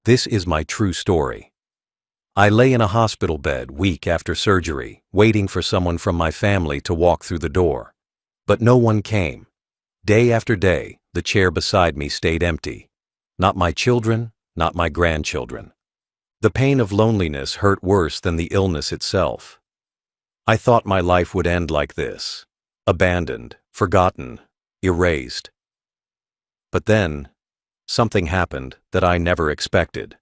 This is my true story. I lay in a hospital bed week after surgery, waiting for someone from my family to walk through the door. But no one came. Day after day, the chair beside me stayed empty. Not my children, not my grandchildren. The pain of loneliness hurt worse than the illness itself. I thought my life would end like this, abandoned, forgotten, erased. But then, something happened that I never expected.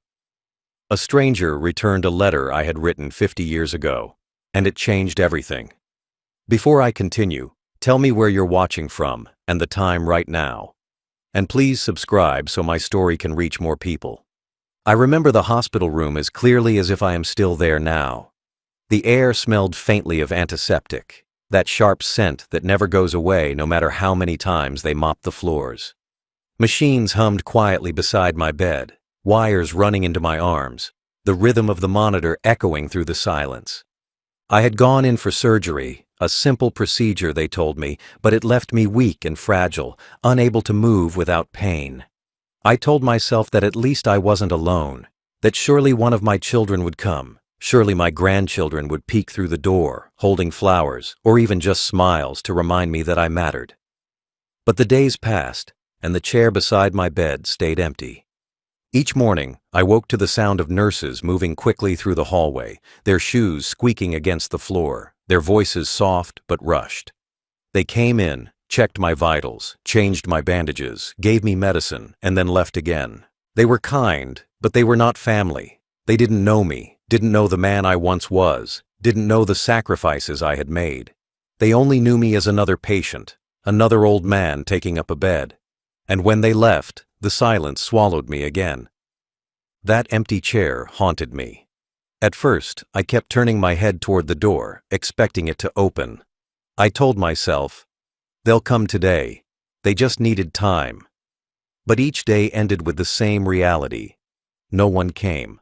A stranger returned a letter I had written 50 years ago, and it changed everything. Before I continue, tell me where you're watching from and the time right now. And please subscribe so my story can reach more people. I remember the hospital room as clearly as if I am still there now. The air smelled faintly of antiseptic, that sharp scent that never goes away no matter how many times they mop the floors. Machines hummed quietly beside my bed, wires running into my arms, the rhythm of the monitor echoing through the silence. I had gone in for surgery, a simple procedure, they told me, but it left me weak and fragile, unable to move without pain. I told myself that at least I wasn't alone, that surely one of my children would come, surely my grandchildren would peek through the door, holding flowers, or even just smiles to remind me that I mattered. But the days passed, and the chair beside my bed stayed empty. Each morning, I woke to the sound of nurses moving quickly through the hallway, their shoes squeaking against the floor, their voices soft but rushed. They came in, checked my vitals, changed my bandages, gave me medicine, and then left again. They were kind, but they were not family. They didn't know me, didn't know the man I once was, didn't know the sacrifices I had made. They only knew me as another patient, another old man taking up a bed. And when they left, the silence swallowed me again. That empty chair haunted me. At first, I kept turning my head toward the door, expecting it to open. I told myself, they'll come today. They just needed time. But each day ended with the same reality. No one came.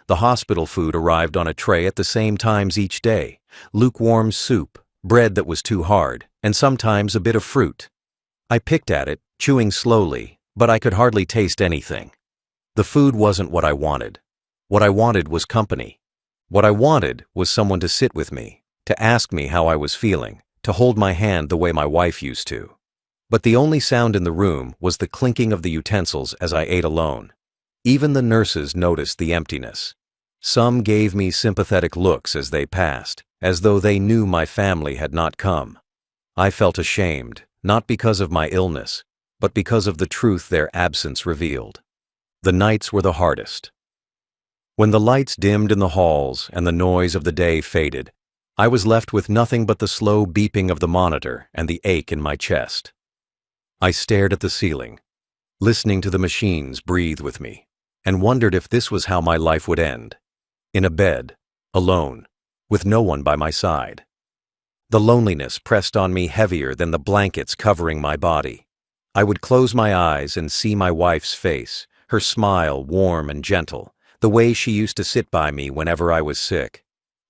The hospital food arrived on a tray at the same times each day. Lukewarm soup, bread that was too hard, and sometimes a bit of fruit. I picked at it, chewing slowly, but I could hardly taste anything. The food wasn't what I wanted. What I wanted was company. What I wanted was someone to sit with me, to ask me how I was feeling, to hold my hand the way my wife used to. But the only sound in the room was the clinking of the utensils as I ate alone. Even the nurses noticed the emptiness. Some gave me sympathetic looks as they passed, as though they knew my family had not come. I felt ashamed, not because of my illness, but because of the truth their absence revealed. The nights were the hardest. When the lights dimmed in the halls and the noise of the day faded, I was left with nothing but the slow beeping of the monitor and the ache in my chest. I stared at the ceiling, listening to the machines breathe with me, and wondered if this was how my life would end. In a bed, alone, with no one by my side. The loneliness pressed on me heavier than the blankets covering my body. I would close my eyes and see my wife's face, her smile warm and gentle, the way she used to sit by me whenever I was sick.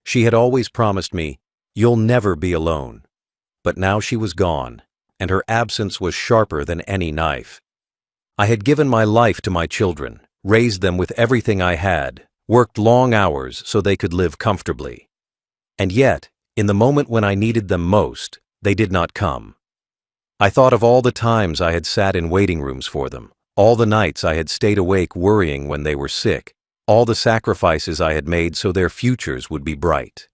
She had always promised me, "You'll never be alone." But now she was gone, and her absence was sharper than any knife. I had given my life to my children, raised them with everything I had, worked long hours so they could live comfortably. And yet, in the moment when I needed them most, they did not come. I thought of all the times I had sat in waiting rooms for them, all the nights I had stayed awake worrying when they were sick, all the sacrifices I had made so their futures would be bright.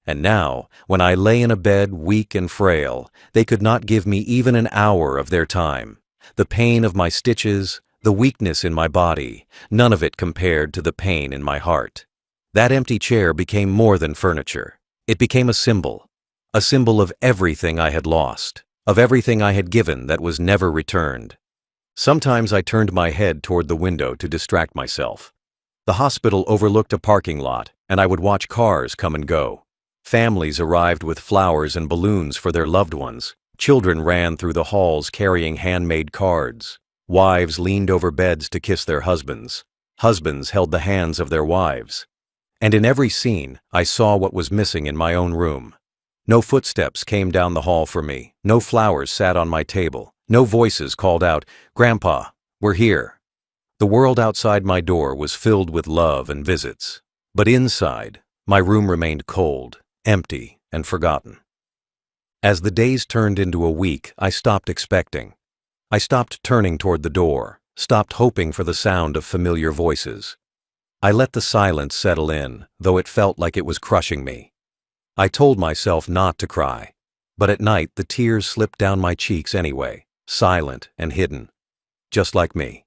And now, when I lay in a bed weak and frail, they could not give me even an hour of their time. The pain of my stitches, the weakness in my body, none of it compared to the pain in my heart. That empty chair became more than furniture. It became a symbol of everything I had lost, of everything I had given that was never returned. Sometimes I turned my head toward the window to distract myself. The hospital overlooked a parking lot, and I would watch cars come and go. Families arrived with flowers and balloons for their loved ones. Children ran through the halls carrying handmade cards. Wives leaned over beds to kiss their husbands. Husbands held the hands of their wives. And in every scene, I saw what was missing in my own room. No footsteps came down the hall for me. No flowers sat on my table. No voices called out, "Grandpa, we're here." The world outside my door was filled with love and visits, but inside, my room remained cold, empty, and forgotten. As the days turned into a week, I stopped expecting. I stopped turning toward the door, stopped hoping for the sound of familiar voices. I let the silence settle in, though it felt like it was crushing me. I told myself not to cry, but at night the tears slipped down my cheeks anyway, silent and hidden, just like me.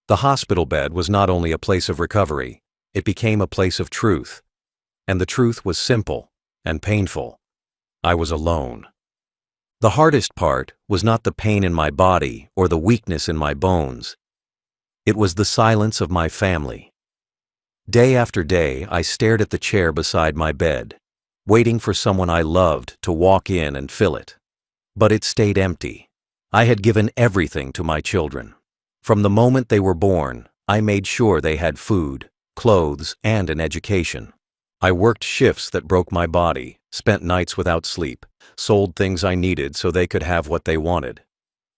The hospital bed was not only a place of recovery, it became a place of truth. And the truth was simple and painful. I was alone. The hardest part was not the pain in my body or the weakness in my bones. It was the silence of my family. Day after day, I stared at the chair beside my bed, waiting for someone I loved to walk in and fill it. But it stayed empty. I had given everything to my children. From the moment they were born, I made sure they had food, clothes, and an education. I worked shifts that broke my body, spent nights without sleep, sold things I needed so they could have what they wanted.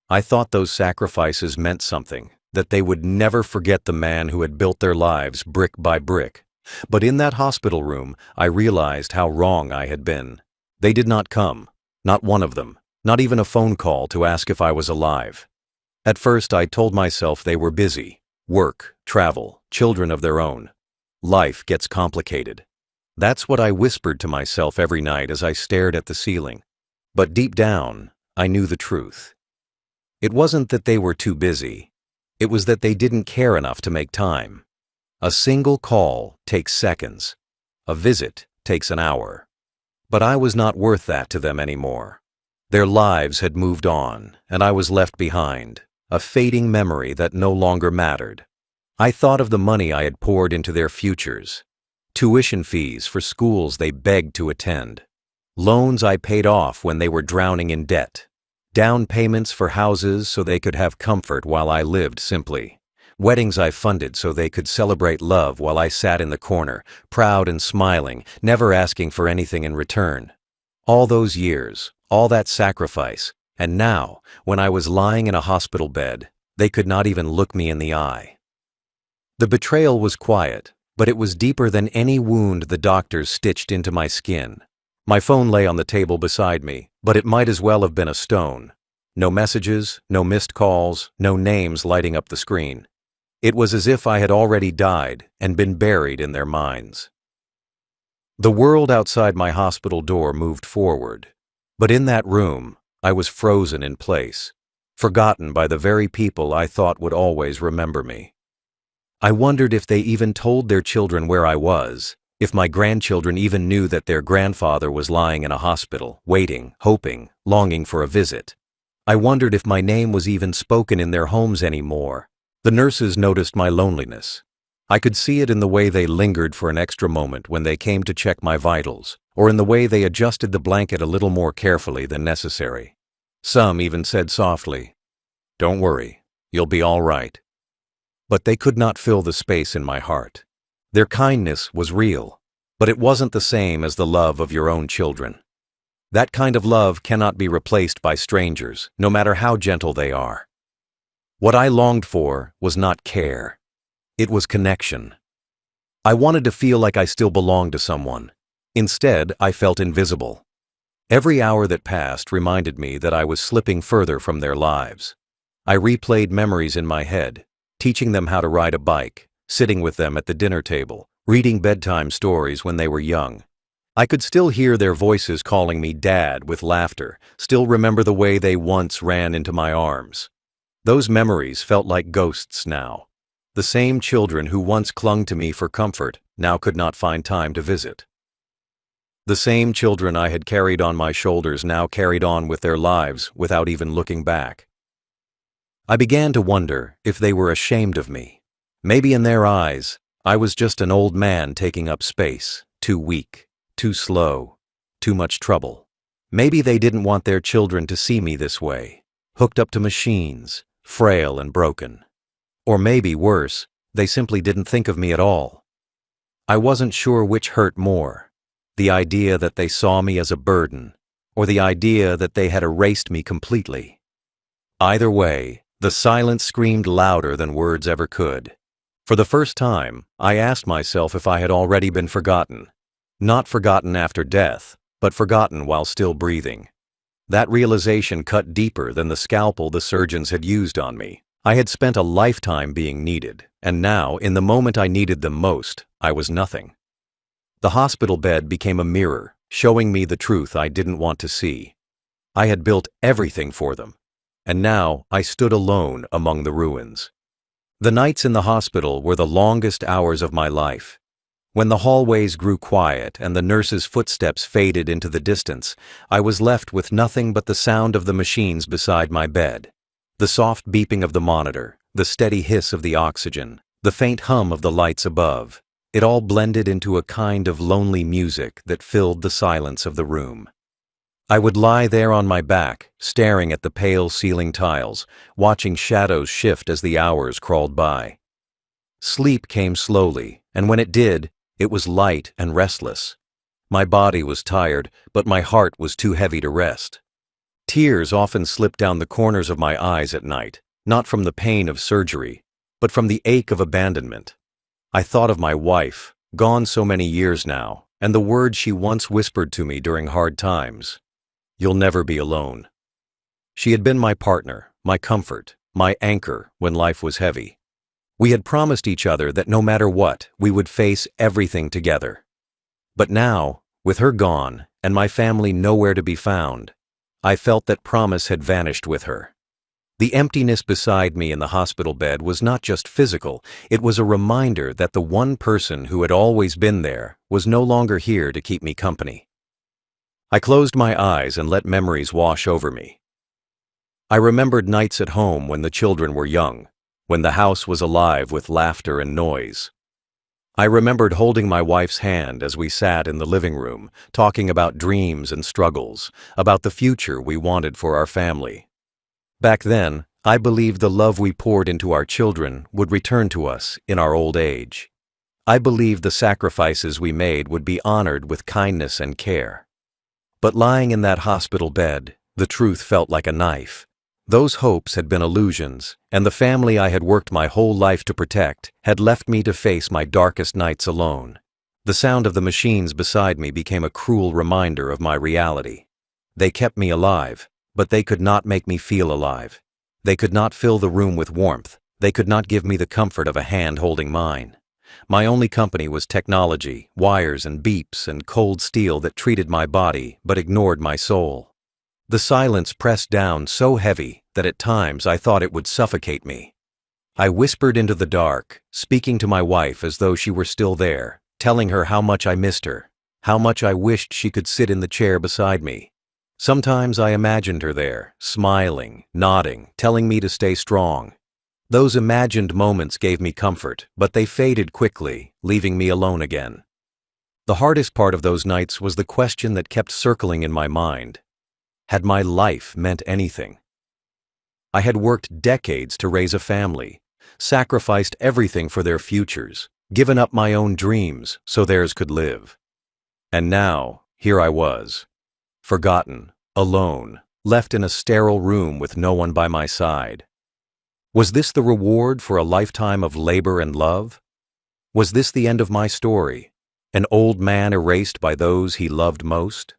I thought those sacrifices meant something, that they would never forget the man who had built their lives brick by brick. But in that hospital room, I realized how wrong I had been. They did not come, not one of them, not even a phone call to ask if I was alive. At first, I told myself they were busy. Work, travel, children of their own. Life gets complicated. That's what I whispered to myself every night as I stared at the ceiling. But deep down, I knew the truth. It wasn't that they were too busy. It was that they didn't care enough to make time. A single call takes seconds. A visit takes an hour. But I was not worth that to them anymore. Their lives had moved on, and I was left behind, a fading memory that no longer mattered. I thought of the money I had poured into their futures. Tuition fees for schools they begged to attend. Loans I paid off when they were drowning in debt. Down payments for houses so they could have comfort while I lived simply. Weddings I funded so they could celebrate love while I sat in the corner, proud and smiling, never asking for anything in return. All those years, all that sacrifice, and now, when I was lying in a hospital bed, they could not even look me in the eye. The betrayal was quiet, but it was deeper than any wound the doctors stitched into my skin. My phone lay on the table beside me, but it might as well have been a stone. No messages, no missed calls, no names lighting up the screen. It was as if I had already died and been buried in their minds. The world outside my hospital door moved forward, but in that room, I was frozen in place, forgotten by the very people I thought would always remember me. I wondered if they even told their children where I was, if my grandchildren even knew that their grandfather was lying in a hospital, waiting, hoping, longing for a visit. I wondered if my name was even spoken in their homes anymore. The nurses noticed my loneliness. I could see it in the way they lingered for an extra moment when they came to check my vitals, or in the way they adjusted the blanket a little more carefully than necessary. Some even said softly, "Don't worry, you'll be all right." But they could not fill the space in my heart. Their kindness was real, but it wasn't the same as the love of your own children. That kind of love cannot be replaced by strangers, no matter how gentle they are. What I longed for was not care. It was connection. I wanted to feel like I still belonged to someone. Instead, I felt invisible. Every hour that passed reminded me that I was slipping further from their lives. I replayed memories in my head, teaching them how to ride a bike, sitting with them at the dinner table, reading bedtime stories when they were young. I could still hear their voices calling me Dad with laughter, still remember the way they once ran into my arms. Those memories felt like ghosts now. The same children who once clung to me for comfort now could not find time to visit. The same children I had carried on my shoulders now carried on with their lives without even looking back. I began to wonder if they were ashamed of me. Maybe in their eyes, I was just an old man taking up space, too weak, too slow, too much trouble. Maybe they didn't want their children to see me this way, hooked up to machines, frail and broken. Or maybe worse, they simply didn't think of me at all. I wasn't sure which hurt more, the idea that they saw me as a burden, or the idea that they had erased me completely. Either way, The silence screamed louder than words ever could. For the first time, I asked myself if I had already been forgotten. Not forgotten after death, but forgotten while still breathing. That realization cut deeper than the scalpel the surgeons had used on me. I had spent a lifetime being needed, and now, in the moment I needed them most, I was nothing. The hospital bed became a mirror, showing me the truth I didn't want to see. I had built everything for them, and now I stood alone among the ruins. The nights in the hospital were the longest hours of my life. When the hallways grew quiet and the nurses' footsteps faded into the distance, I was left with nothing but the sound of the machines beside my bed. The soft beeping of the monitor, the steady hiss of the oxygen, the faint hum of the lights above. It all blended into a kind of lonely music that filled the silence of the room. I would lie there on my back, staring at the pale ceiling tiles, watching shadows shift as the hours crawled by. Sleep came slowly, and when it did, it was light and restless. My body was tired, but my heart was too heavy to rest. Tears often slipped down the corners of my eyes at night, not from the pain of surgery, but from the ache of abandonment. I thought of my wife, gone so many years now, and the words she once whispered to me during hard times. "You'll never be alone." She had been my partner, my comfort, my anchor when life was heavy. We had promised each other that no matter what, we would face everything together. But now, with her gone and my family nowhere to be found, I felt that promise had vanished with her. The emptiness beside me in the hospital bed was not just physical, it was a reminder that the one person who had always been there was no longer here to keep me company. I closed my eyes and let memories wash over me. I remembered nights at home when the children were young, when the house was alive with laughter and noise. I remembered holding my wife's hand as we sat in the living room, talking about dreams and struggles, about the future we wanted for our family. Back then, I believed the love we poured into our children would return to us in our old age. I believed the sacrifices we made would be honored with kindness and care. But lying in that hospital bed, the truth felt like a knife. Those hopes had been illusions, and the family I had worked my whole life to protect had left me to face my darkest nights alone. The sound of the machines beside me became a cruel reminder of my reality. They kept me alive, but they could not make me feel alive. They could not fill the room with warmth. They could not give me the comfort of a hand holding mine. My only company was technology, wires and beeps and cold steel that treated my body but ignored my soul. The silence pressed down so heavy that at times I thought it would suffocate me. I whispered into the dark, speaking to my wife as though she were still there, telling her how much I missed her, how much I wished she could sit in the chair beside me. Sometimes I imagined her there, smiling, nodding, telling me to stay strong. Those imagined moments gave me comfort, but they faded quickly, leaving me alone again. The hardest part of those nights was the question that kept circling in my mind. Had my life meant anything? I had worked decades to raise a family, sacrificed everything for their futures, given up my own dreams so theirs could live. And now, here I was, forgotten, alone, left in a sterile room with no one by my side. Was this the reward for a lifetime of labor and love? Was this the end of my story, an old man erased by those he loved most?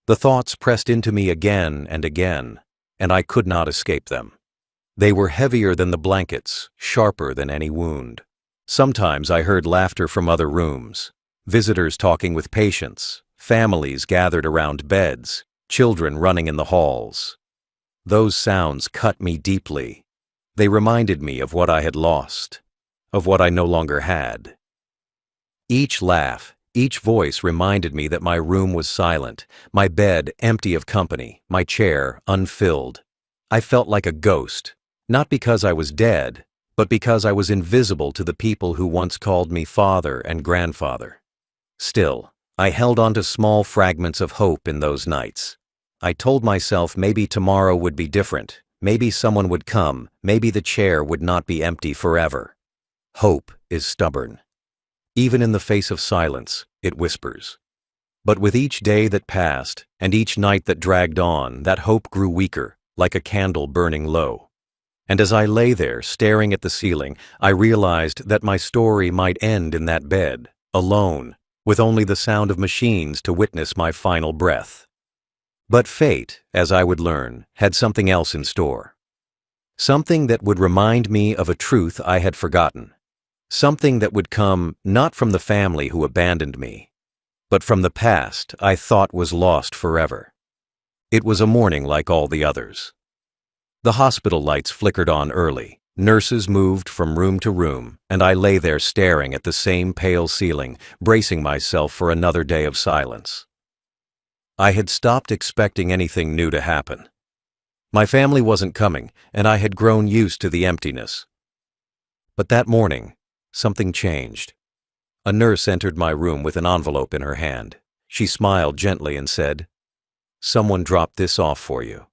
The thoughts pressed into me again and again, and I could not escape them. They were heavier than the blankets, sharper than any wound. Sometimes I heard laughter from other rooms, visitors talking with patients, families gathered around beds, children running in the halls. Those sounds cut me deeply. They reminded me of what I had lost, of what I no longer had. Each laugh, each voice reminded me that my room was silent, my bed empty of company, my chair unfilled. I felt like a ghost, not because I was dead, but because I was invisible to the people who once called me father and grandfather. Still, I held on to small fragments of hope in those nights. I told myself maybe tomorrow would be different, maybe someone would come, maybe the chair would not be empty forever. Hope is stubborn. Even in the face of silence, it whispers. But with each day that passed, and each night that dragged on, that hope grew weaker, like a candle burning low. And as I lay there staring at the ceiling, I realized that my story might end in that bed, alone, with only the sound of machines to witness my final breath. But fate, as I would learn, had something else in store. Something that would remind me of a truth I had forgotten. Something that would come not from the family who abandoned me, but from the past I thought was lost forever. It was a morning like all the others. The hospital lights flickered on early, nurses moved from room to room, and I lay there staring at the same pale ceiling, bracing myself for another day of silence. I had stopped expecting anything new to happen. My family wasn't coming, and I had grown used to the emptiness. But that morning, something changed. A nurse entered my room with an envelope in her hand. She smiled gently and said, "Someone dropped this off for you."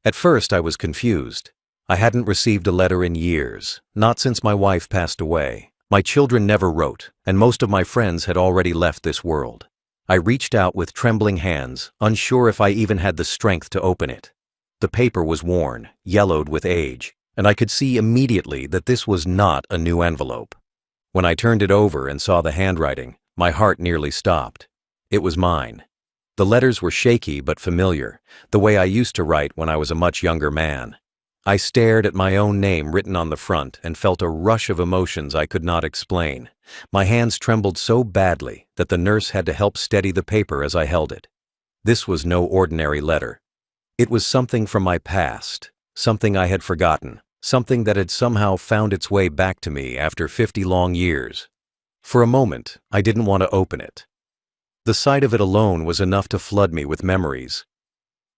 At first I was confused. I hadn't received a letter in years, not since my wife passed away. My children never wrote, and most of my friends had already left this world. I reached out with trembling hands, unsure if I even had the strength to open it. The paper was worn, yellowed with age, and I could see immediately that this was not a new envelope. When I turned it over and saw the handwriting, my heart nearly stopped. It was mine. The letters were shaky but familiar, the way I used to write when I was a much younger man. I stared at my own name written on the front and felt a rush of emotions I could not explain. My hands trembled so badly that the nurse had to help steady the paper as I held it. This was no ordinary letter. It was something from my past, something I had forgotten, something that had somehow found its way back to me after 50 long years. For a moment, I didn't want to open it. The sight of it alone was enough to flood me with memories.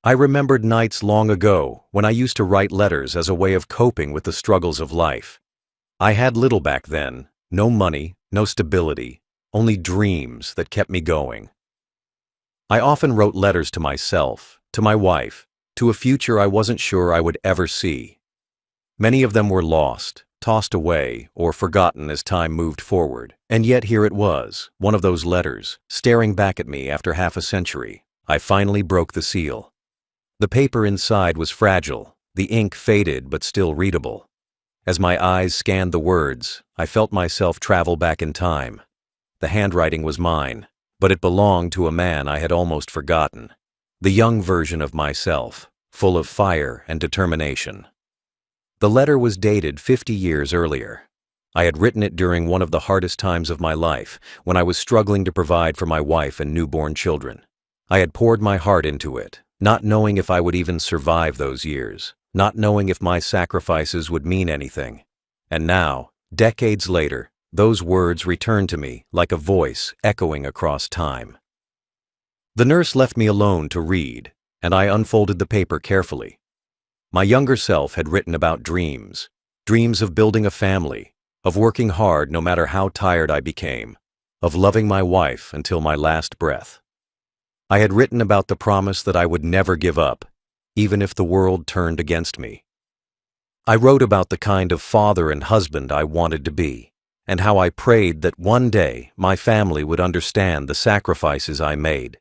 I remembered nights long ago when I used to write letters as a way of coping with the struggles of life. I had little back then, no money, no stability, only dreams that kept me going. I often wrote letters to myself, to my wife, to a future I wasn't sure I would ever see. Many of them were lost, tossed away, or forgotten as time moved forward. And yet here it was, one of those letters, staring back at me after half a century. I finally broke the seal. The paper inside was fragile, the ink faded but still readable. As my eyes scanned the words, I felt myself travel back in time. The handwriting was mine, but it belonged to a man I had almost forgotten. The young version of myself, full of fire and determination. The letter was dated 50 years earlier. I had written it during one of the hardest times of my life, when I was struggling to provide for my wife and newborn children. I had poured my heart into it, not knowing if I would even survive those years, not knowing if my sacrifices would mean anything. And now, decades later, those words returned to me like a voice echoing across time. The nurse left me alone to read, and I unfolded the paper carefully. My younger self had written about dreams, dreams of building a family, of working hard no matter how tired I became, of loving my wife until my last breath. I had written about the promise that I would never give up, even if the world turned against me. I wrote about the kind of father and husband I wanted to be, and how I prayed that one day my family would understand the sacrifices I made.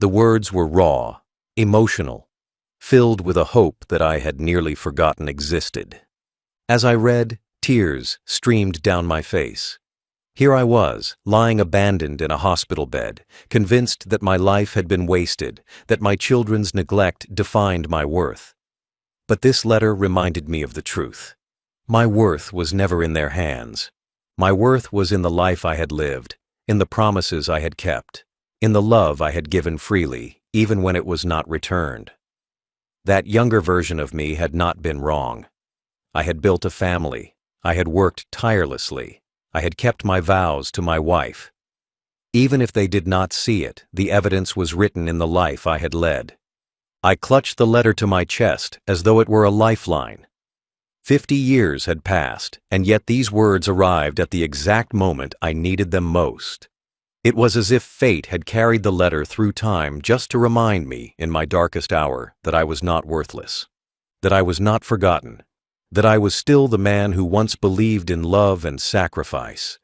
The words were raw, emotional, filled with a hope that I had nearly forgotten existed. As I read, tears streamed down my face. Here I was, lying abandoned in a hospital bed, convinced that my life had been wasted, that my children's neglect defined my worth. But this letter reminded me of the truth. My worth was never in their hands. My worth was in the life I had lived, in the promises I had kept, in the love I had given freely, even when it was not returned. That younger version of me had not been wrong. I had built a family. I had worked tirelessly. I had kept my vows to my wife. Even if they did not see it, the evidence was written in the life I had led. I clutched the letter to my chest as though it were a lifeline. 50 years had passed, and yet these words arrived at the exact moment I needed them most. It was as if fate had carried the letter through time just to remind me, in my darkest hour, that I was not worthless, that I was not forgotten, that I was still the man who once believed in love and sacrifice.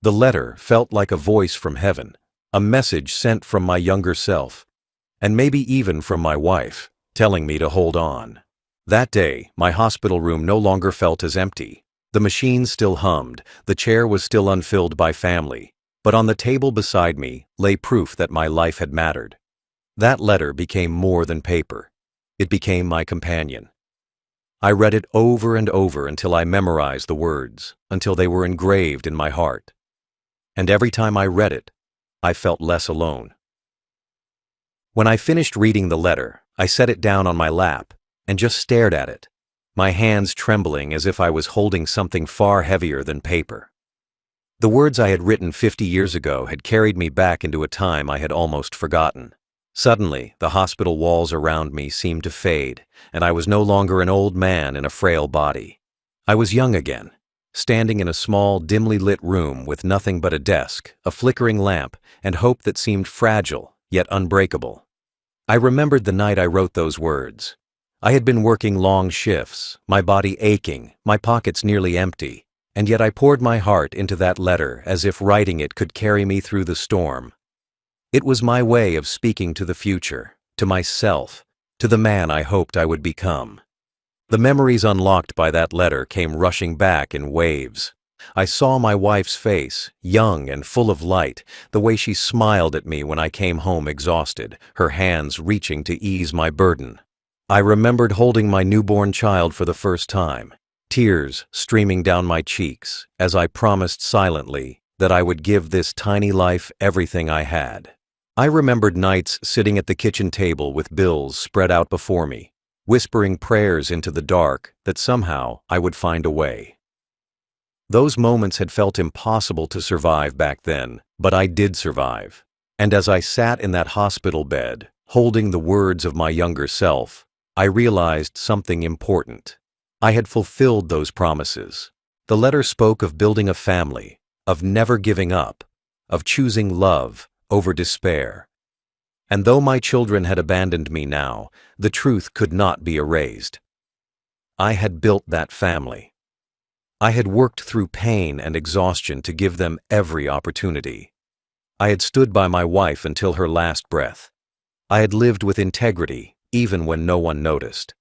The letter felt like a voice from heaven, a message sent from my younger self, and maybe even from my wife, telling me to hold on. That day, my hospital room no longer felt as empty. The machine still hummed, the chair was still unfilled by family, but on the table beside me lay proof that my life had mattered. That letter became more than paper. It became my companion. I read it over and over until I memorized the words, until they were engraved in my heart. And every time I read it, I felt less alone. When I finished reading the letter, I set it down on my lap and just stared at it, my hands trembling as if I was holding something far heavier than paper. The words I had written 50 years ago had carried me back into a time I had almost forgotten. Suddenly, the hospital walls around me seemed to fade, and I was no longer an old man in a frail body. I was young again, standing in a small, dimly lit room with nothing but a desk, a flickering lamp, and hope that seemed fragile, yet unbreakable. I remembered the night I wrote those words. I had been working long shifts, my body aching, my pockets nearly empty, and yet I poured my heart into that letter as if writing it could carry me through the storm. It was my way of speaking to the future, to myself, to the man I hoped I would become. The memories unlocked by that letter came rushing back in waves. I saw my wife's face, young and full of light, the way she smiled at me when I came home exhausted, her hands reaching to ease my burden. I remembered holding my newborn child for the first time, tears streaming down my cheeks as I promised silently that I would give this tiny life everything I had. I remembered nights sitting at the kitchen table with bills spread out before me, whispering prayers into the dark that somehow I would find a way. Those moments had felt impossible to survive back then, but I did survive. And as I sat in that hospital bed, holding the words of my younger self, I realized something important. I had fulfilled those promises. The letter spoke of building a family, of never giving up, of choosing love over despair. And though my children had abandoned me now, the truth could not be erased. I had built that family. I had worked through pain and exhaustion to give them every opportunity. I had stood by my wife until her last breath. I had lived with integrity, even when no one noticed.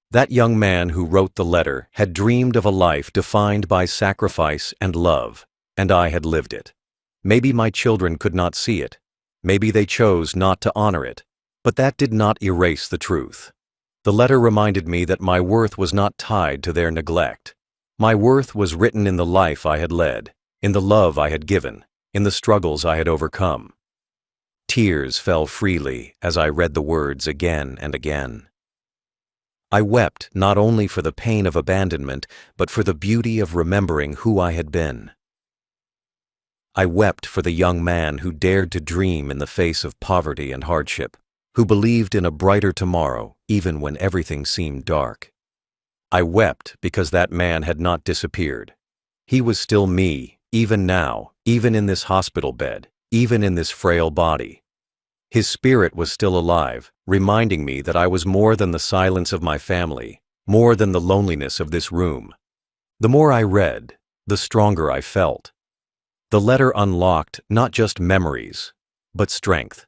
That young man who wrote the letter had dreamed of a life defined by sacrifice and love, and I had lived it. Maybe my children could not see it. Maybe they chose not to honor it, but that did not erase the truth. The letter reminded me that my worth was not tied to their neglect. My worth was written in the life I had led, in the love I had given, in the struggles I had overcome. Tears fell freely as I read the words again and again. I wept not only for the pain of abandonment, but for the beauty of remembering who I had been. I wept for the young man who dared to dream in the face of poverty and hardship, who believed in a brighter tomorrow even when everything seemed dark. I wept because that man had not disappeared. He was still me, even now, even in this hospital bed, even in this frail body. His spirit was still alive, reminding me that I was more than the silence of my family, more than the loneliness of this room. The more I read, the stronger I felt. The letter unlocked not just memories, but strength.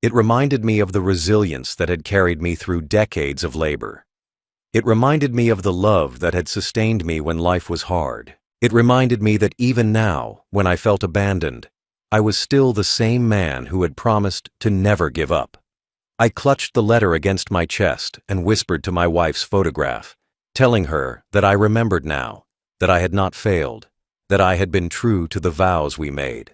It reminded me of the resilience that had carried me through decades of labor. It reminded me of the love that had sustained me when life was hard. It reminded me that even now, when I felt abandoned, I was still the same man who had promised to never give up. I clutched the letter against my chest and whispered to my wife's photograph, telling her that I remembered now, that I had not failed, that I had been true to the vows we made.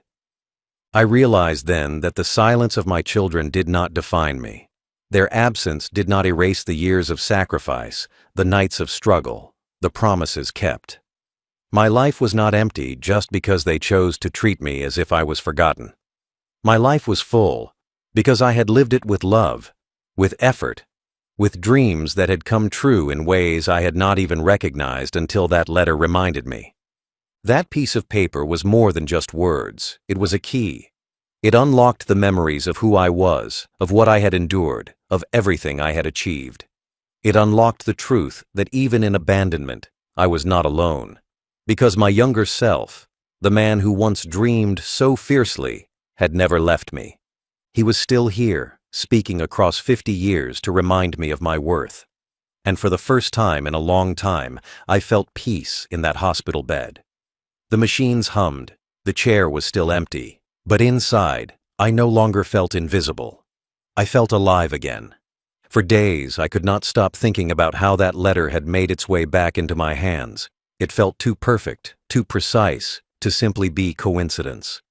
I realized then that the silence of my children did not define me. Their absence did not erase the years of sacrifice, the nights of struggle, the promises kept. My life was not empty just because they chose to treat me as if I was forgotten. My life was full because I had lived it with love, with effort, with dreams that had come true in ways I had not even recognized until that letter reminded me. That piece of paper was more than just words. It was a key. It unlocked the memories of who I was, of what I had endured, of everything I had achieved. It unlocked the truth that even in abandonment, I was not alone. Because my younger self, the man who once dreamed so fiercely, had never left me. He was still here, speaking across 50 years to remind me of my worth. And for the first time in a long time, I felt peace in that hospital bed. The machines hummed, the chair was still empty, but inside, I no longer felt invisible. I felt alive again. For days, I could not stop thinking about how that letter had made its way back into my hands. It felt too perfect, too precise, to simply be coincidence.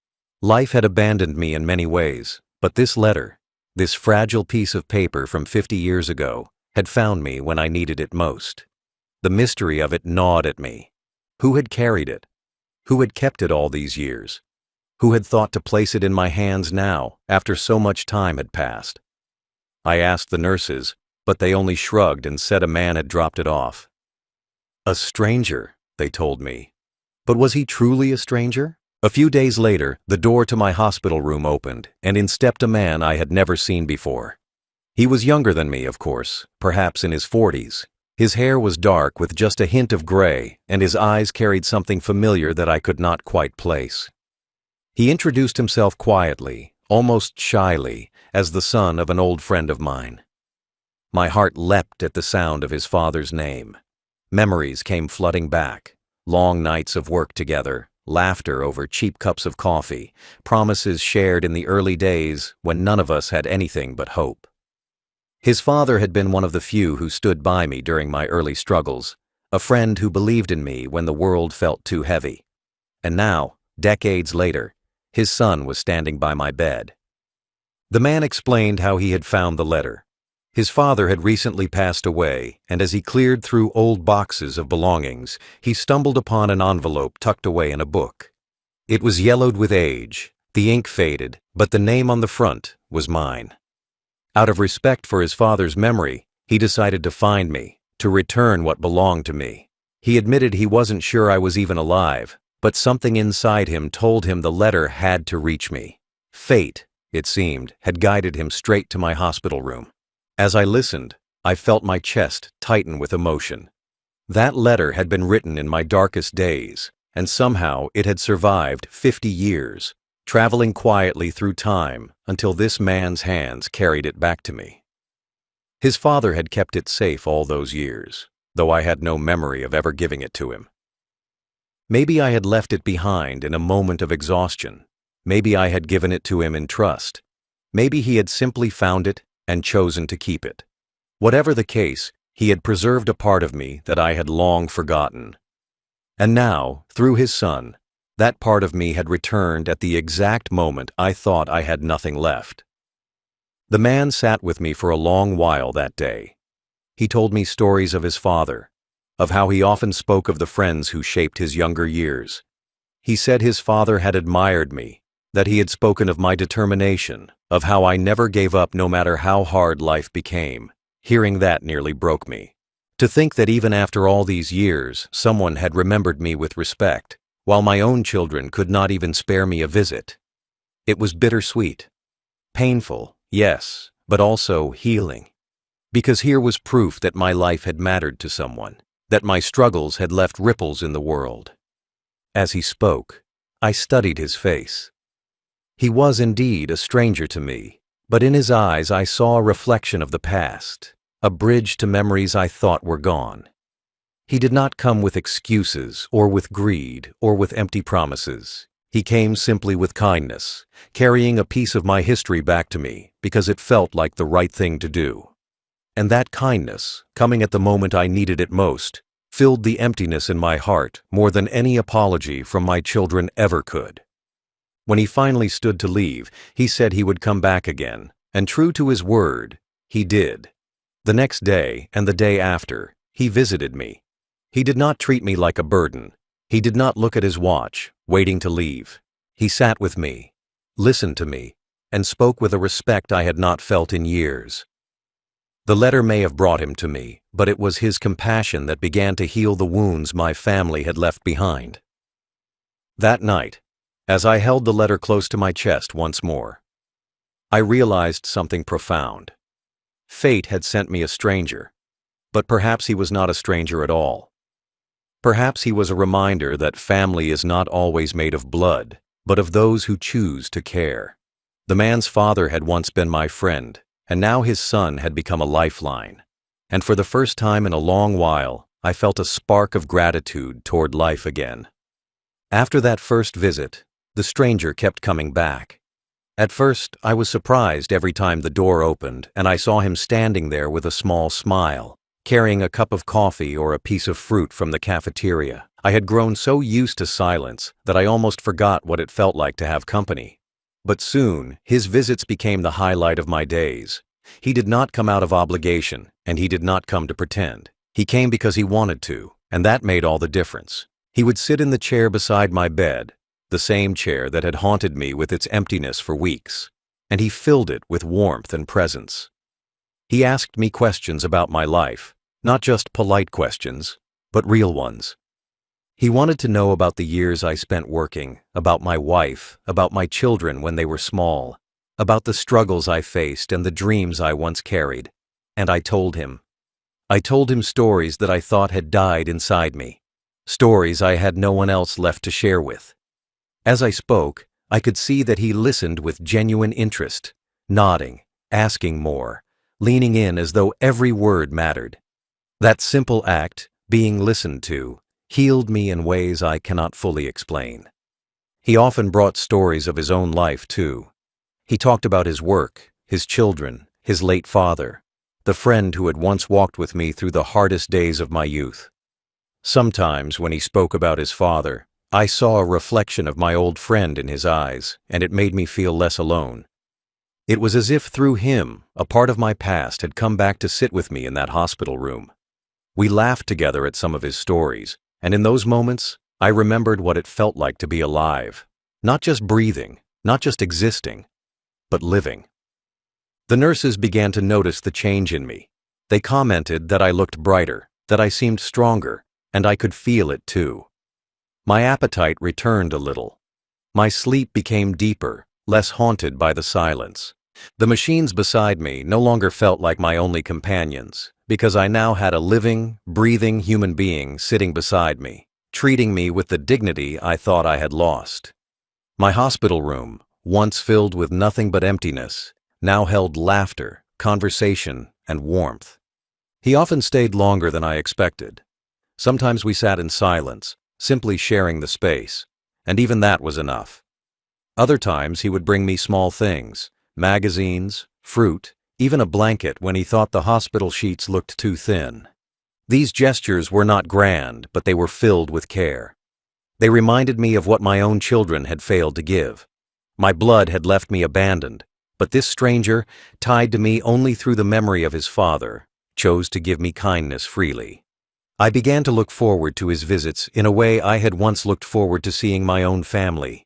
Life had abandoned me in many ways, but this letter, this fragile piece of paper from 50 years ago, had found me when I needed it most. The mystery of it gnawed at me. Who had carried it? Who had kept it all these years? Who had thought to place it in my hands now, after so much time had passed? I asked the nurses, but they only shrugged and said a man had dropped it off. A stranger, they told me. But was he truly a stranger? A few days later, the door to my hospital room opened, and in stepped a man I had never seen before. He was younger than me, of course, perhaps in his 40s. His hair was dark with just a hint of gray, and his eyes carried something familiar that I could not quite place. He introduced himself quietly, almost shyly, as the son of an old friend of mine. My heart leapt at the sound of his father's name. Memories came flooding back. Long nights of work together, laughter over cheap cups of coffee, promises shared in the early days when none of us had anything but hope. His father had been one of the few who stood by me during my early struggles, a friend who believed in me when the world felt too heavy. And now, decades later, his son was standing by my bed. The man explained how he had found the letter. His father had recently passed away, and as he cleared through old boxes of belongings, he stumbled upon an envelope tucked away in a book. It was yellowed with age, the ink faded, but the name on the front was mine. Out of respect for his father's memory, he decided to find me, to return what belonged to me. He admitted he wasn't sure I was even alive, but something inside him told him the letter had to reach me. Fate, it seemed, had guided him straight to my hospital room. As I listened, I felt my chest tighten with emotion. That letter had been written in my darkest days, and somehow it had survived 50 years, traveling quietly through time until this man's hands carried it back to me. His father had kept it safe all those years, though I had no memory of ever giving it to him. Maybe I had left it behind in a moment of exhaustion. Maybe I had given it to him in trust. Maybe he had simply found it and chosen to keep it. Whatever the case, he had preserved a part of me that I had long forgotten. And now, through his son, that part of me had returned at the exact moment I thought I had nothing left. The man sat with me for a long while that day. He told me stories of his father, of how he often spoke of the friends who shaped his younger years. He said his father had admired me, that he had spoken of my determination, of how I never gave up no matter how hard life became. Hearing that nearly broke me. To think that even after all these years, someone had remembered me with respect, while my own children could not even spare me a visit. It was bittersweet. Painful, yes, but also healing. Because here was proof that my life had mattered to someone, that my struggles had left ripples in the world. As he spoke, I studied his face. He was indeed a stranger to me, but in his eyes I saw a reflection of the past, a bridge to memories I thought were gone. He did not come with excuses, or with greed, or with empty promises. He came simply with kindness, carrying a piece of my history back to me because it felt like the right thing to do. And that kindness, coming at the moment I needed it most, filled the emptiness in my heart more than any apology from my children ever could. When he finally stood to leave, he said he would come back again, and true to his word, he did. The next day and the day after, he visited me. He did not treat me like a burden. He did not look at his watch, waiting to leave. He sat with me, listened to me, and spoke with a respect I had not felt in years. The letter may have brought him to me, but it was his compassion that began to heal the wounds my family had left behind. That night, as I held the letter close to my chest once more, I realized something profound. Fate had sent me a stranger, but perhaps he was not a stranger at all. Perhaps he was a reminder that family is not always made of blood, but of those who choose to care. The man's father had once been my friend, and now his son had become a lifeline. and for the first time in a long while, I felt a spark of gratitude toward life again. After that first visit, the stranger kept coming back. At first, I was surprised every time the door opened and I saw him standing there with a small smile, carrying a cup of coffee or a piece of fruit from the cafeteria. I had grown so used to silence that I almost forgot what it felt like to have company. But soon, his visits became the highlight of my days. He did not come out of obligation, and he did not come to pretend. He came because he wanted to, and that made all the difference. He would sit in the chair beside my bed, the same chair that had haunted me with its emptiness for weeks, and he filled it with warmth and presence. He asked me questions about my life, not just polite questions, but real ones. He wanted to know about the years I spent working, about my wife, about my children when they were small, about the struggles I faced and the dreams I once carried, and I told him. I told him stories that I thought had died inside me, stories I had no one else left to share with. As I spoke, I could see that he listened with genuine interest, nodding, asking more, leaning in as though every word mattered. That simple act, being listened to, healed me in ways I cannot fully explain. He often brought stories of his own life, too. He talked about his work, his children, his late father, the friend who had once walked with me through the hardest days of my youth. Sometimes, when he spoke about his father, I saw a reflection of my old friend in his eyes, and it made me feel less alone. It was as if through him, a part of my past had come back to sit with me in that hospital room. We laughed together at some of his stories, and in those moments, I remembered what it felt like to be alive, not just breathing, not just existing, but living. The nurses began to notice the change in me. They commented that I looked brighter, that I seemed stronger, and I could feel it too. My appetite returned a little. My sleep became deeper, less haunted by the silence. The machines beside me no longer felt like my only companions, because I now had a living, breathing human being sitting beside me, treating me with the dignity I thought I had lost. My hospital room, once filled with nothing but emptiness, now held laughter, conversation, and warmth. He often stayed longer than I expected. Sometimes we sat in silence, simply sharing the space, and even that was enough. Other times he would bring me small things, magazines, fruit, even a blanket when he thought the hospital sheets looked too thin. These gestures were not grand, but they were filled with care. They reminded me of what my own children had failed to give. My blood had left me abandoned, but this stranger, tied to me only through the memory of his father, chose to give me kindness freely. I began to look forward to his visits in a way I had once looked forward to seeing my own family.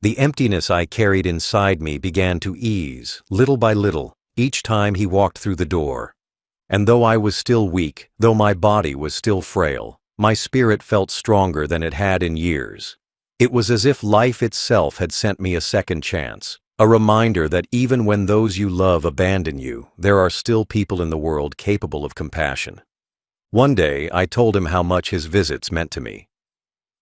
The emptiness I carried inside me began to ease, little by little, each time he walked through the door. And though I was still weak, though my body was still frail, my spirit felt stronger than it had in years. It was as if life itself had sent me a second chance, a reminder that even when those you love abandon you, there are still people in the world capable of compassion. One day, I told him how much his visits meant to me.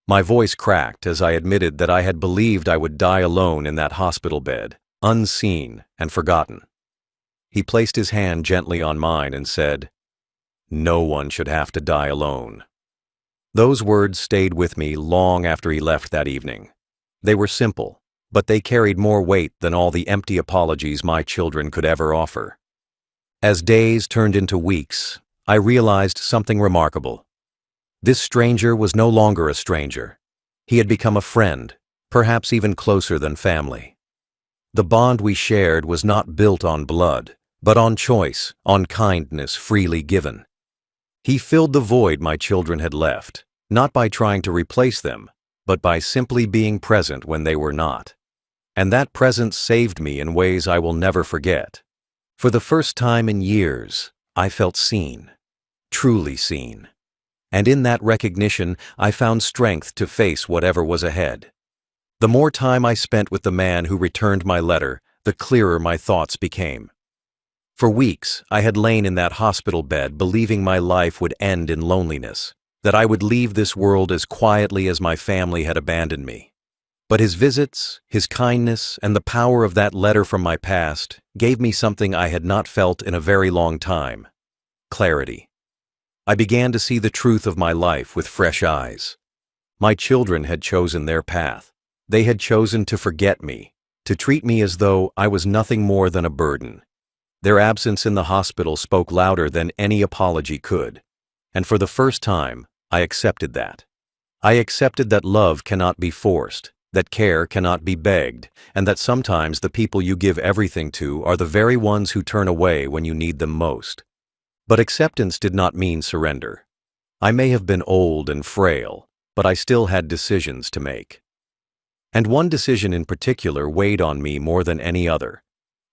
My voice cracked as I admitted that I had believed I would die alone in that hospital bed, unseen and forgotten. He placed his hand gently on mine and said, "No one should have to die alone." Those words stayed with me long after he left that evening. They were simple, but they carried more weight than all the empty apologies my children could ever offer. As days turned into weeks, I realized something remarkable. This stranger was no longer a stranger. He had become a friend, perhaps even closer than family. The bond we shared was not built on blood, but on choice, on kindness freely given. He filled the void my children had left, not by trying to replace them, but by simply being present when they were not. And that presence saved me in ways I will never forget. For the first time in years, I felt seen, truly seen. And in that recognition, I found strength to face whatever was ahead. The more time I spent with the man who returned my letter, the clearer my thoughts became. For weeks, I had lain in that hospital bed believing my life would end in loneliness, that I would leave this world as quietly as my family had abandoned me. But his visits, his kindness, and the power of that letter from my past gave me something I had not felt in a very long time: clarity. I began to see the truth of my life with fresh eyes. My children had chosen their path. They had chosen to forget me, to treat me as though I was nothing more than a burden. Their absence in the hospital spoke louder than any apology could. And for the first time, I accepted that. I accepted that love cannot be forced, that care cannot be begged, and that sometimes the people you give everything to are the very ones who turn away when you need them most. But acceptance did not mean surrender. I may have been old and frail, but I still had decisions to make. And one decision in particular weighed on me more than any other.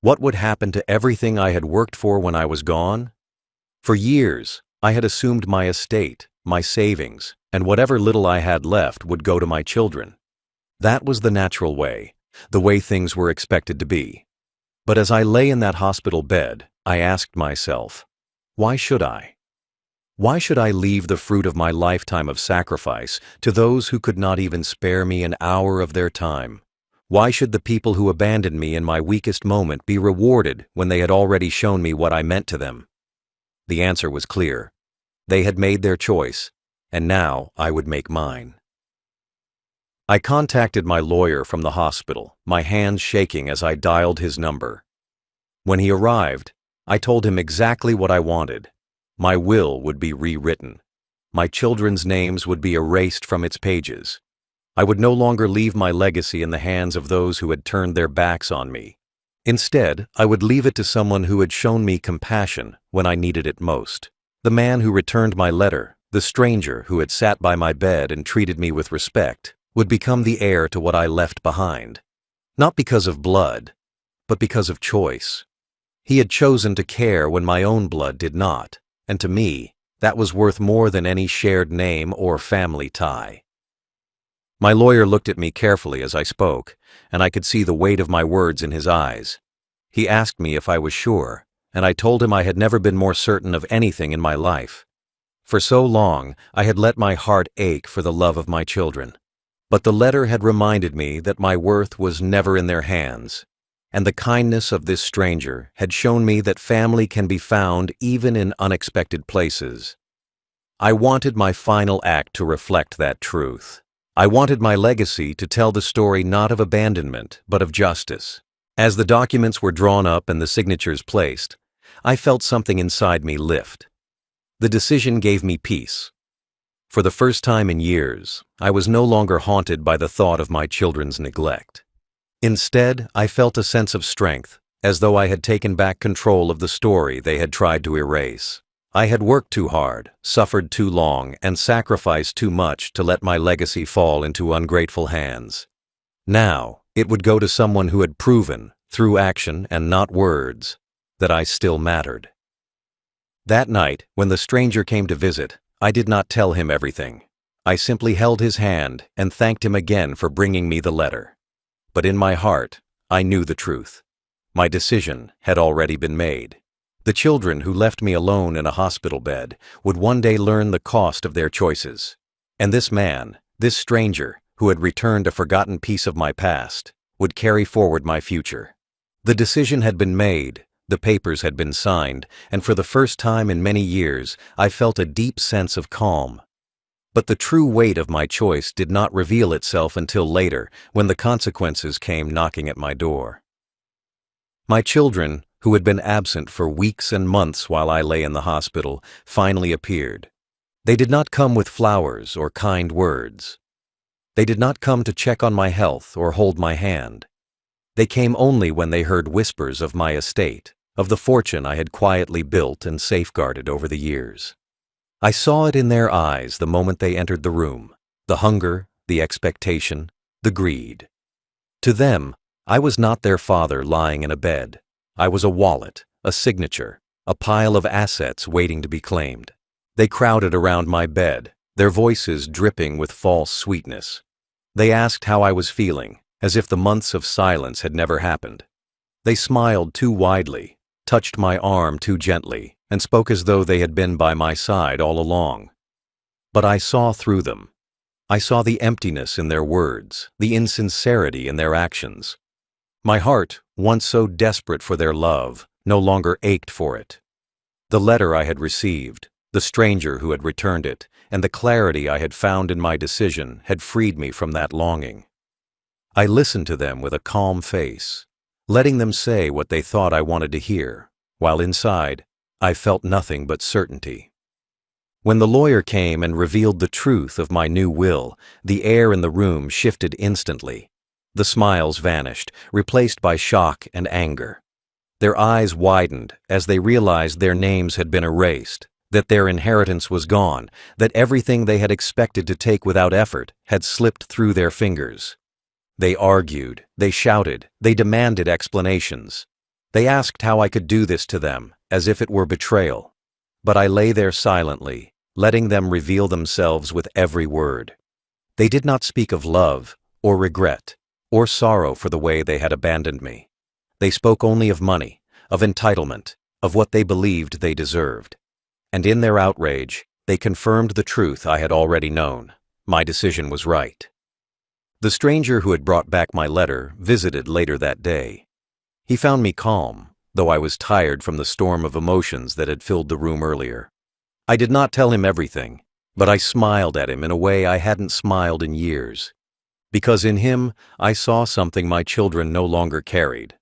What would happen to everything I had worked for when I was gone? For years, I had assumed my estate, my savings, and whatever little I had left would go to my children. That was the natural way, the way things were expected to be. But as I lay in that hospital bed, I asked myself, why should I? Why should I leave the fruit of my lifetime of sacrifice to those who could not even spare me an hour of their time? Why should the people who abandoned me in my weakest moment be rewarded when they had already shown me what I meant to them? The answer was clear. They had made their choice, and now I would make mine. I contacted my lawyer from the hospital, my hands shaking as I dialed his number. When he arrived, I told him exactly what I wanted. My will would be rewritten. My children's names would be erased from its pages. I would no longer leave my legacy in the hands of those who had turned their backs on me. Instead, I would leave it to someone who had shown me compassion when I needed it most. The man who returned my letter, the stranger who had sat by my bed and treated me with respect, would become the heir to what I left behind. Not because of blood, but because of choice. He had chosen to care when my own blood did not, and to me, that was worth more than any shared name or family tie. My lawyer looked at me carefully as I spoke, and I could see the weight of my words in his eyes. He asked me if I was sure, and I told him I had never been more certain of anything in my life. For so long, I had let my heart ache for the love of my children. But the letter had reminded me that my worth was never in their hands, and the kindness of this stranger had shown me that family can be found even in unexpected places. I wanted my final act to reflect that truth. I wanted my legacy to tell the story not of abandonment, but of justice. As the documents were drawn up and the signatures placed, I felt something inside me lift. The decision gave me peace. For the first time in years, I was no longer haunted by the thought of my children's neglect. Instead, I felt a sense of strength, as though I had taken back control of the story they had tried to erase. I had worked too hard, suffered too long, and sacrificed too much to let my legacy fall into ungrateful hands. Now, it would go to someone who had proven, through action and not words, that I still mattered. That night, when the stranger came to visit, I did not tell him everything. I simply held his hand and thanked him again for bringing me the letter. But in my heart, I knew the truth. My decision had already been made. The children who left me alone in a hospital bed would one day learn the cost of their choices. And this man, this stranger, who had returned a forgotten piece of my past, would carry forward my future. The decision had been made, the papers had been signed, and for the first time in many years, I felt a deep sense of calm. But the true weight of my choice did not reveal itself until later, when the consequences came knocking at my door. My children, who had been absent for weeks and months while I lay in the hospital, finally appeared. They did not come with flowers or kind words. They did not come to check on my health or hold my hand. They came only when they heard whispers of my estate, of the fortune I had quietly built and safeguarded over the years. I saw it in their eyes the moment they entered the room, the hunger, the expectation, the greed. To them, I was not their father lying in a bed. I was a wallet, a signature, a pile of assets waiting to be claimed. They crowded around my bed, their voices dripping with false sweetness. They asked how I was feeling, as if the months of silence had never happened. They smiled too widely, touched my arm too gently, and spoke as though they had been by my side all along. But I saw through them. I saw the emptiness in their words, the insincerity in their actions. My heart, once so desperate for their love, no longer ached for it. The letter I had received, the stranger who had returned it, and the clarity I had found in my decision had freed me from that longing. I listened to them with a calm face, letting them say what they thought I wanted to hear, while inside, I felt nothing but certainty. When the lawyer came and revealed the truth of my new will, the air in the room shifted instantly. The smiles vanished, replaced by shock and anger. Their eyes widened as they realized their names had been erased, that their inheritance was gone, that everything they had expected to take without effort had slipped through their fingers. They argued, they shouted, they demanded explanations. They asked how I could do this to them, as if it were betrayal. But I lay there silently, letting them reveal themselves with every word. They did not speak of love, or regret, or sorrow for the way they had abandoned me. They spoke only of money, of entitlement, of what they believed they deserved. And in their outrage, they confirmed the truth I had already known. My decision was right. The stranger who had brought back my letter visited later that day. He found me calm, though I was tired from the storm of emotions that had filled the room earlier. I did not tell him everything, but I smiled at him in a way I hadn't smiled in years. Because in him, I saw something my children no longer carried.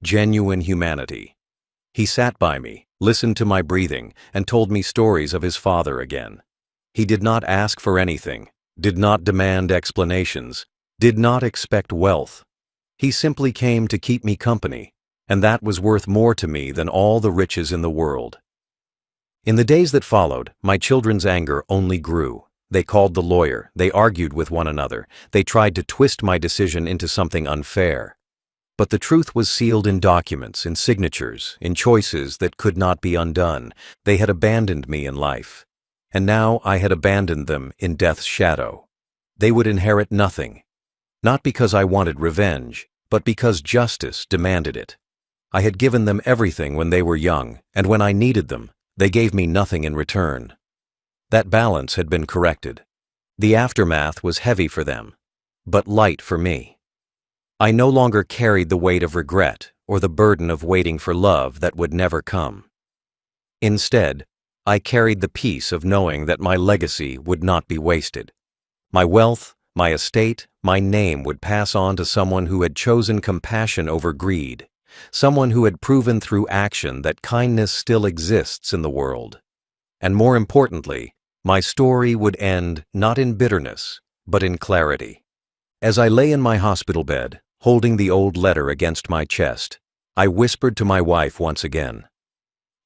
Genuine humanity. He sat by me, listened to my breathing, and told me stories of his father again. He did not ask for anything, did not demand explanations, did not expect wealth. He simply came to keep me company, and that was worth more to me than all the riches in the world. In the days that followed, my children's anger only grew. They called the lawyer, they argued with one another, they tried to twist my decision into something unfair. But the truth was sealed in documents, in signatures, in choices that could not be undone. They had abandoned me in life, and now I had abandoned them in death's shadow. They would inherit nothing, not because I wanted revenge, but because justice demanded it. I had given them everything when they were young, and when I needed them, they gave me nothing in return. That balance had been corrected. The aftermath was heavy for them, but light for me. I no longer carried the weight of regret or the burden of waiting for love that would never come. Instead, I carried the peace of knowing that my legacy would not be wasted. My wealth, my estate, my name would pass on to someone who had chosen compassion over greed, someone who had proven through action that kindness still exists in the world. And more importantly, my story would end not in bitterness, but in clarity. As I lay in my hospital bed, holding the old letter against my chest, I whispered to my wife once again.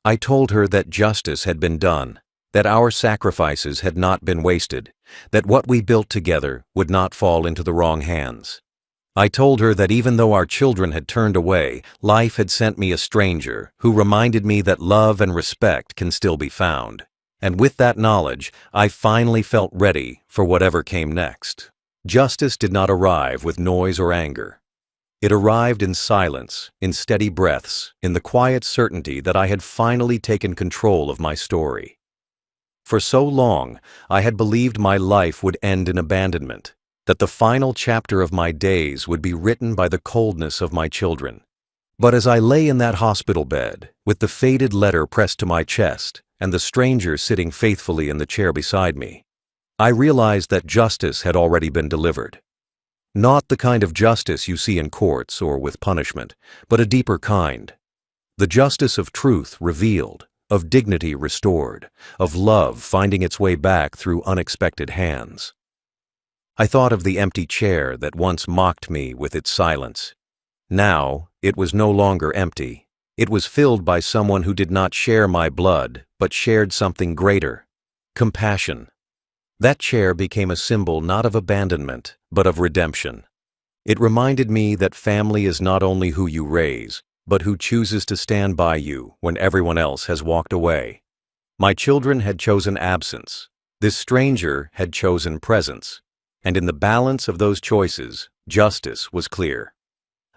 I told her that justice had been done, that our sacrifices had not been wasted, that what we built together would not fall into the wrong hands. I told her that even though our children had turned away, life had sent me a stranger who reminded me that love and respect can still be found. And with that knowledge, I finally felt ready for whatever came next. Justice did not arrive with noise or anger. It arrived in silence, in steady breaths, in the quiet certainty that I had finally taken control of my story. For so long, I had believed my life would end in abandonment, that the final chapter of my days would be written by the coldness of my children. But as I lay in that hospital bed, with the faded letter pressed to my chest and the stranger sitting faithfully in the chair beside me, I realized that justice had already been delivered. Not the kind of justice you see in courts or with punishment, but a deeper kind. The justice of truth revealed, of dignity restored, of love finding its way back through unexpected hands. I thought of the empty chair that once mocked me with its silence. Now, it was no longer empty. It was filled by someone who did not share my blood, but shared something greater: compassion. That chair became a symbol not of abandonment, but of redemption. It reminded me that family is not only who you raise, but who chooses to stand by you when everyone else has walked away. My children had chosen absence. This stranger had chosen presence. And in the balance of those choices, justice was clear.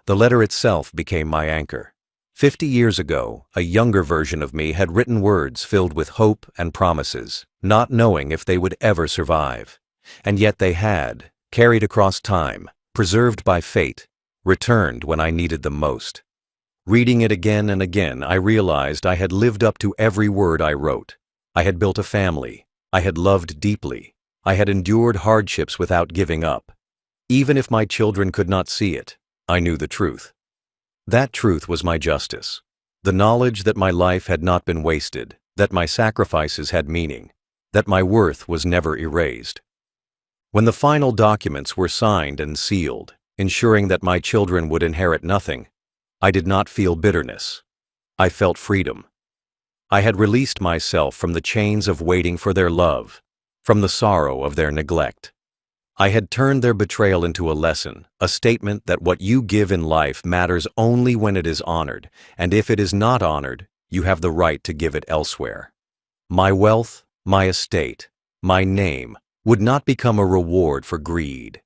The letter itself became my anchor. 50 years ago, a younger version of me had written words filled with hope and promises, not knowing if they would ever survive. And yet they had, carried across time, preserved by fate, returned when I needed them most. Reading it again and again, I realized I had lived up to every word I wrote. I had built a family. I had loved deeply. I had endured hardships without giving up. Even if my children could not see it, I knew the truth. That truth was my justice. The knowledge that my life had not been wasted, that my sacrifices had meaning, that my worth was never erased. When the final documents were signed and sealed, ensuring that my children would inherit nothing, I did not feel bitterness. I felt freedom. I had released myself from the chains of waiting for their love, from the sorrow of their neglect. I had turned their betrayal into a lesson, a statement that what you give in life matters only when it is honored, and if it is not honored, you have the right to give it elsewhere. My wealth, my estate, my name would not become a reward for greed.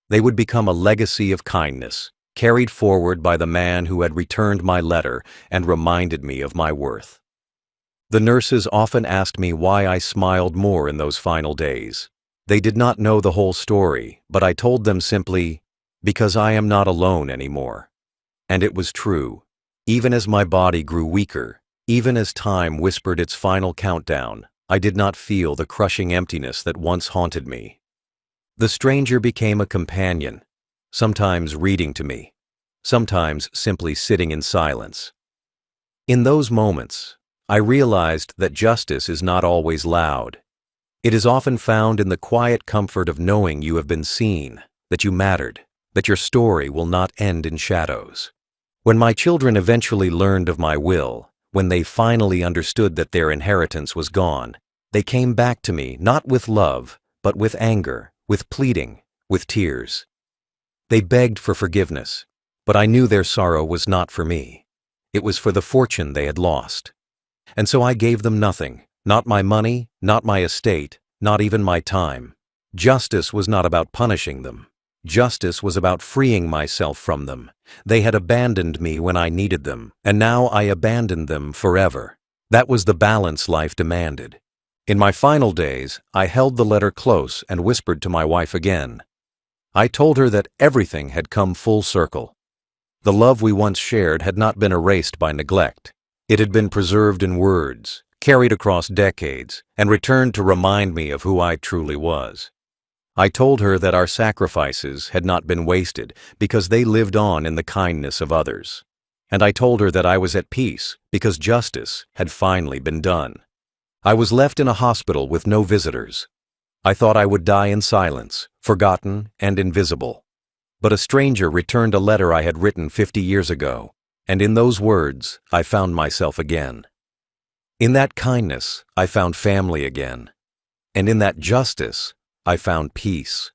They would become a legacy of kindness, carried forward by the man who had returned my letter and reminded me of my worth. The nurses often asked me why I smiled more in those final days. They did not know the whole story, but I told them simply, because I am not alone anymore. And it was true. Even as my body grew weaker, even as time whispered its final countdown, I did not feel the crushing emptiness that once haunted me. The stranger became a companion, sometimes reading to me, sometimes simply sitting in silence. In those moments, I realized that justice is not always loud. It is often found in the quiet comfort of knowing you have been seen, that you mattered, that your story will not end in shadows. When my children eventually learned of my will, when they finally understood that their inheritance was gone, they came back to me not with love, but with anger, with pleading, with tears. They begged for forgiveness, but I knew their sorrow was not for me. It was for the fortune they had lost. And so I gave them nothing, not my money, not my estate, not even my time. Justice was not about punishing them. Justice was about freeing myself from them. They had abandoned me when I needed them, and now I abandoned them forever. That was the balance life demanded. In my final days, I held the letter close and whispered to my wife again. I told her that everything had come full circle. The love we once shared had not been erased by neglect. It had been preserved in words, carried across decades, and returned to remind me of who I truly was. I told her that our sacrifices had not been wasted because they lived on in the kindness of others. And I told her that I was at peace because justice had finally been done. I was left in a hospital with no visitors. I thought I would die in silence, forgotten and invisible. But a stranger returned a letter I had written 50 years ago, and in those words I found myself again. In that kindness I found family again, and in that justice I found peace.